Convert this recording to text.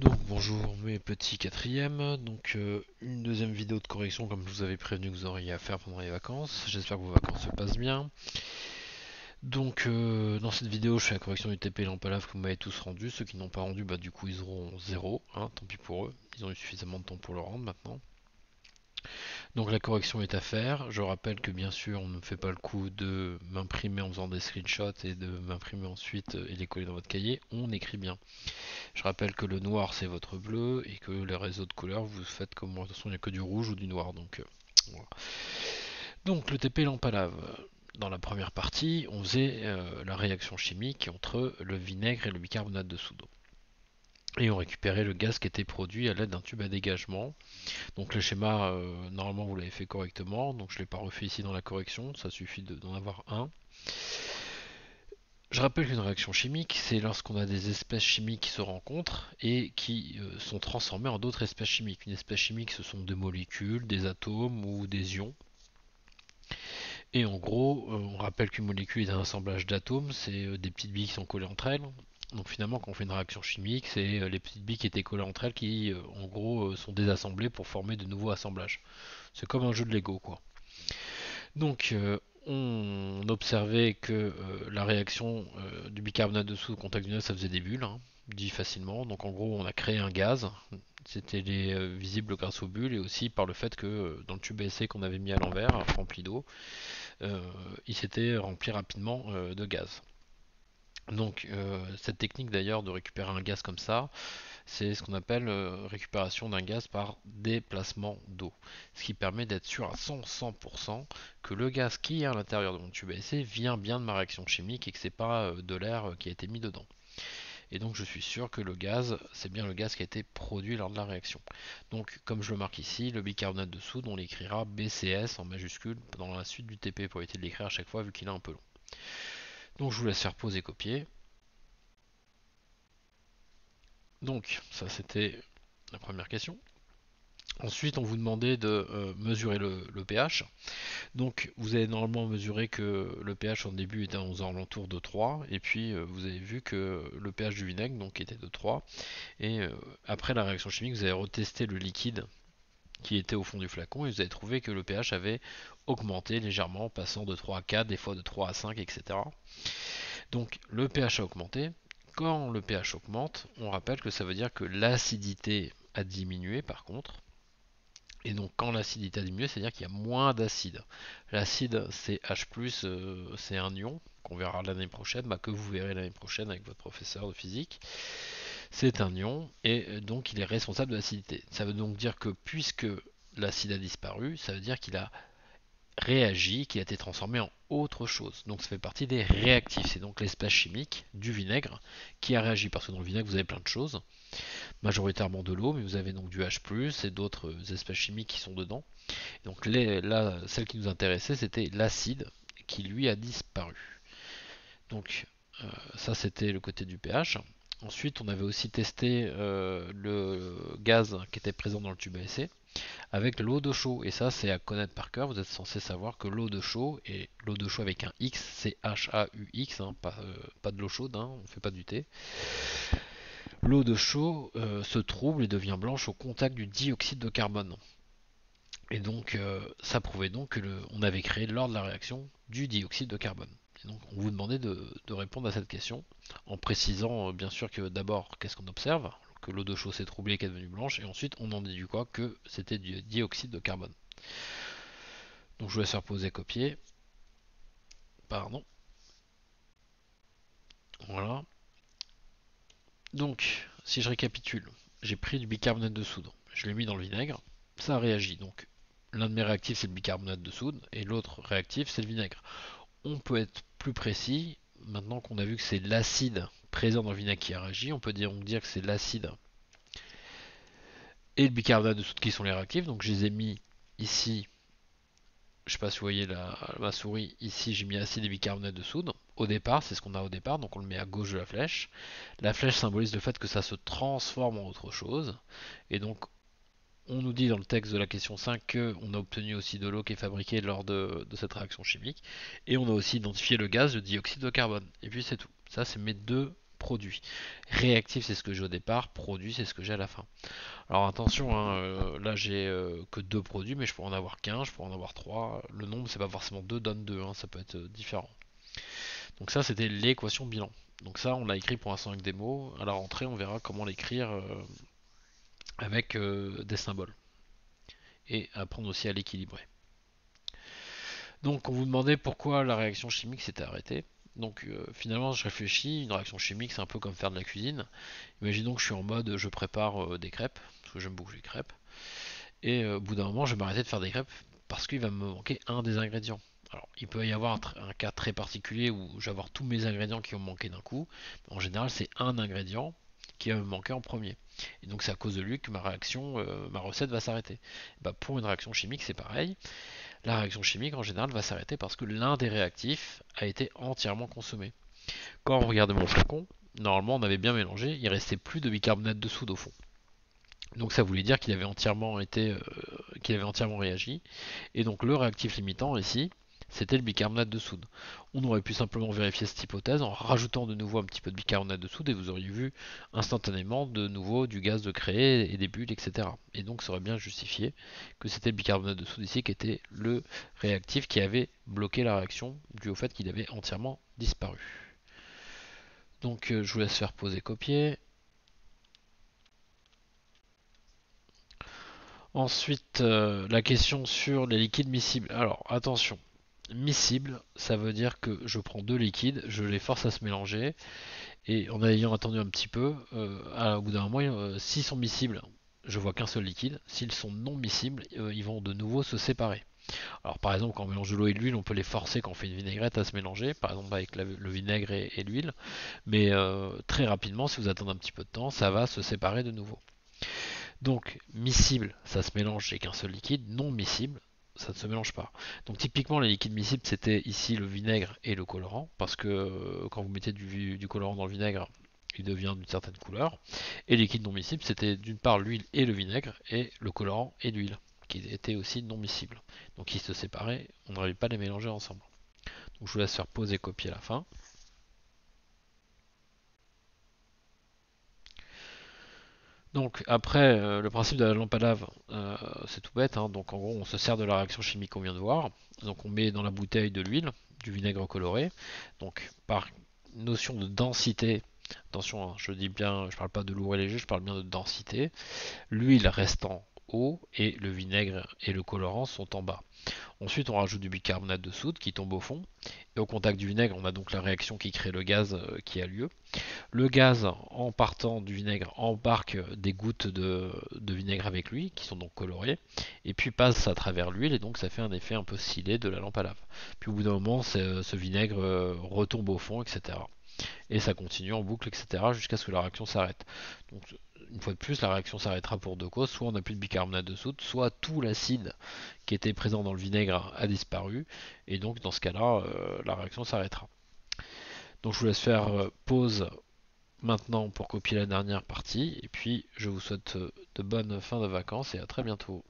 Donc bonjour mes petits quatrièmes, une deuxième vidéo de correction comme je vous avais prévenu que vous auriez à faire pendant les vacances. J'espère que vos vacances se passent bien. Dans cette vidéo je fais la correction du TP lampe à lave que vous m'avez tous rendu. Ceux qui n'ont pas rendu, bah du coup ils auront 0, hein, tant pis pour eux. Ils ont eu suffisamment de temps pour le rendre maintenant. Donc la correction est à faire. Je rappelle que bien sûr on ne fait pas le coup de m'imprimer en faisant des screenshots et de m'imprimer ensuite et les coller dans votre cahier. On écrit bien. Je rappelle que le noir c'est votre bleu et que les réseaux de couleurs vous faites comme moi. De toute façon il n'y a que du rouge ou du noir. Voilà. Donc le TP lampe à lave. Dans la première partie, on faisait la réaction chimique entre le vinaigre et le bicarbonate de soude. Et on récupérait le gaz qui était produit à l'aide d'un tube à dégagement. Donc le schéma, normalement vous l'avez fait correctement, donc je ne l'ai pas refait ici dans la correction, ça suffit d'en avoir un. Je rappelle qu'une réaction chimique, c'est lorsqu'on a des espèces chimiques qui se rencontrent et qui sont transformées en d'autres espèces chimiques. Une espèce chimique, ce sont des molécules, des atomes ou des ions. Et en gros, on rappelle qu'une molécule est un assemblage d'atomes, c'est des petites billes qui sont collées entre elles. Donc finalement, quand on fait une réaction chimique, c'est les petites billes qui étaient collées entre elles qui, en gros, sont désassemblées pour former de nouveaux assemblages. C'est comme un jeu de Lego, quoi. Donc, on observait que la réaction du bicarbonate de soude au contact du gaz, ça faisait des bulles, hein, dit facilement. Donc, en gros, on a créé un gaz. C'était visible grâce aux bulles et aussi par le fait que dans le tube à essai qu'on avait mis à l'envers, rempli d'eau, il s'était rempli rapidement de gaz. Donc, cette technique d'ailleurs de récupérer un gaz comme ça, c'est ce qu'on appelle récupération d'un gaz par déplacement d'eau. Ce qui permet d'être sûr à 100% que le gaz qui est à l'intérieur de mon tube à essai vient bien de ma réaction chimique et que c'est pas de l'air qui a été mis dedans. Et donc je suis sûr que le gaz, c'est bien le gaz qui a été produit lors de la réaction. Donc comme je le marque ici, le bicarbonate de soude, on l'écrira BCS en majuscule dans la suite du TP pour éviter de l'écrire à chaque fois vu qu'il est un peu long. Donc je vous laisse faire pause et copier. Donc ça c'était la première question. Ensuite, on vous demandait de mesurer le pH. Donc, vous avez normalement mesuré que le pH au début était aux alentours de 3, et puis vous avez vu que le pH du vinaigre donc, était de 3. Et après la réaction chimique, vous avez retesté le liquide qui était au fond du flacon, et vous avez trouvé que le pH avait augmenté légèrement, passant de 3 à 4, des fois de 3 à 5, etc. Donc, le pH a augmenté. Quand le pH augmente, on rappelle que ça veut dire que l'acidité a diminué par contre. Et donc quand l'acidité a diminué, c'est-à-dire qu'il y a moins d'acide. L'acide c'est H+, c'est un ion qu'on verra l'année prochaine, que vous verrez l'année prochaine avec votre professeur de physique. C'est un ion et donc il est responsable de l'acidité. Ça veut donc dire que puisque l'acide a disparu, ça veut dire qu'il a réagi, qui a été transformé en autre chose. Donc ça fait partie des réactifs. C'est donc l'espèce chimique du vinaigre qui a réagi. Parce que dans le vinaigre, vous avez plein de choses, majoritairement de l'eau, mais vous avez donc du H+, et d'autres espèces chimiques qui sont dedans. Donc là, celle qui nous intéressait, c'était l'acide qui lui a disparu. Donc ça c'était le côté du pH. Ensuite, on avait aussi testé le gaz qui était présent dans le tube à essai avec l'eau de chaud. Et ça, c'est à connaître par cœur. Vous êtes censé savoir que l'eau de chaud, et l'eau de chaud avec un X, c'est H-A-U-X, hein, pas de l'eau chaude, hein, on ne fait pas du thé. L'eau de chaud se trouble et devient blanche au contact du dioxyde de carbone. Et donc, ça prouvait donc que on avait créé lors de la réaction du dioxyde de carbone. Et donc, on vous demandait de répondre à cette question en précisant bien sûr que d'abord, qu'est-ce qu'on observe, que l'eau de chaud s'est troublée et qu'elle est devenue blanche, et ensuite on en déduit quoi, que c'était du dioxyde de carbone. Donc je vais faire poser copier. Pardon. Voilà. Donc, si je récapitule, j'ai pris du bicarbonate de soude, je l'ai mis dans le vinaigre, ça a réagi. Donc, l'un de mes réactifs c'est le bicarbonate de soude et l'autre réactif c'est le vinaigre. On peut être plus précis, maintenant qu'on a vu que c'est l'acide présent dans le vinaigre qui a réagi, on peut dire que c'est l'acide et le bicarbonate de soude qui sont les réactifs. Donc, je les ai mis ici. Je sais pas si vous voyez ma souris, ici j'ai mis acide et bicarbonate de soude. Au départ, c'est ce qu'on a au départ, donc on le met à gauche de la flèche. La flèche symbolise le fait que ça se transforme en autre chose. Et donc on nous dit dans le texte de la question 5 qu'on a obtenu aussi de l'eau qui est fabriquée lors de cette réaction chimique. Et on a aussi identifié le gaz, le dioxyde de carbone. Et puis c'est tout. Ça c'est mes deux produit. Réactif, c'est ce que j'ai au départ, produit, c'est ce que j'ai à la fin. Alors attention, hein, là j'ai que 2 produits, mais je pourrais en avoir qu'un, je pourrais en avoir 3. Le nombre, c'est pas forcément 2 donne 2, hein, ça peut être différent. Donc ça, c'était l'équation bilan. Donc ça, on l'a écrit pour l'instant avec des mots. À la rentrée, on verra comment l'écrire avec des symboles. Et apprendre aussi à l'équilibrer. Donc on vous demandait pourquoi la réaction chimique s'était arrêtée. Donc finalement je réfléchis, une réaction chimique c'est un peu comme faire de la cuisine. Imaginons que je suis en mode je prépare des crêpes, parce que j'aime beaucoup les crêpes. Et au bout d'un moment je vais m'arrêter de faire des crêpes parce qu'il va me manquer un des ingrédients. Alors il peut y avoir un cas très particulier où je vais avoir tous mes ingrédients qui vont me manquer d'un coup. En général c'est un ingrédient qui va me manquer en premier. Et donc c'est à cause de lui que ma réaction, ma recette va s'arrêter. Bah, pour une réaction chimique c'est pareil. La réaction chimique en général va s'arrêter parce que l'un des réactifs a été entièrement consommé. Quand on regarde mon flacon, normalement on avait bien mélangé, il restait plus de bicarbonate de soude au fond. Donc ça voulait dire qu'il avait entièrement réagi. Et donc le réactif limitant ici, c'était le bicarbonate de soude. On aurait pu simplement vérifier cette hypothèse en rajoutant de nouveau un petit peu de bicarbonate de soude et vous auriez vu instantanément de nouveau du gaz de créer et des bulles, etc. Et donc ça aurait bien justifié que c'était le bicarbonate de soude ici qui était le réactif qui avait bloqué la réaction dû au fait qu'il avait entièrement disparu. Donc je vous laisse faire poser copier. Ensuite, la question sur les liquides miscibles. Alors attention, miscible, ça veut dire que je prends deux liquides, je les force à se mélanger, et en ayant attendu un petit peu, au bout d'un moment, s'ils sont miscibles, je vois qu'un seul liquide. S'ils sont non miscibles, ils vont de nouveau se séparer. Alors par exemple, quand on mélange de l'eau et de l'huile, on peut les forcer quand on fait une vinaigrette à se mélanger, par exemple avec le vinaigre et l'huile, mais très rapidement, si vous attendez un petit peu de temps, ça va se séparer de nouveau. Donc miscible, ça se mélange avec un seul liquide, non miscible, ça ne se mélange pas. Donc typiquement les liquides miscibles c'était ici le vinaigre et le colorant, parce que quand vous mettez du colorant dans le vinaigre, il devient d'une certaine couleur. Et les liquides non miscibles c'était d'une part l'huile et le vinaigre, et le colorant et l'huile, qui étaient aussi non miscibles. Donc ils se séparaient, on n'arrive pas à les mélanger ensemble. Donc je vous laisse faire pause et copier à la fin. Donc après, le principe de la lampe à lave, c'est tout bête, hein. Donc en gros, on se sert de la réaction chimique qu'on vient de voir. Donc on met dans la bouteille de l'huile, du vinaigre coloré. Donc par notion de densité, attention, hein, je dis bien, je parle pas de lourd et léger, je parle bien de densité. L'huile reste en haut et le vinaigre et le colorant sont en bas. Ensuite, on rajoute du bicarbonate de soude qui tombe au fond. Et au contact du vinaigre, on a donc la réaction qui crée le gaz qui a lieu. Le gaz, en partant du vinaigre, embarque des gouttes de vinaigre avec lui, qui sont donc colorées, et puis passe à travers l'huile, et donc ça fait un effet un peu scellé de la lampe à lave. Puis au bout d'un moment, ce vinaigre retombe au fond, etc. Et ça continue en boucle, etc. jusqu'à ce que la réaction s'arrête. Donc une fois de plus, la réaction s'arrêtera pour deux causes. Soit on n'a plus de bicarbonate de soude, soit tout l'acide qui était présent dans le vinaigre a disparu, et donc dans ce cas-là, la réaction s'arrêtera. Donc je vous laisse faire pause maintenant pour copier la dernière partie. Et puis je vous souhaite de bonnes fins de vacances et à très bientôt.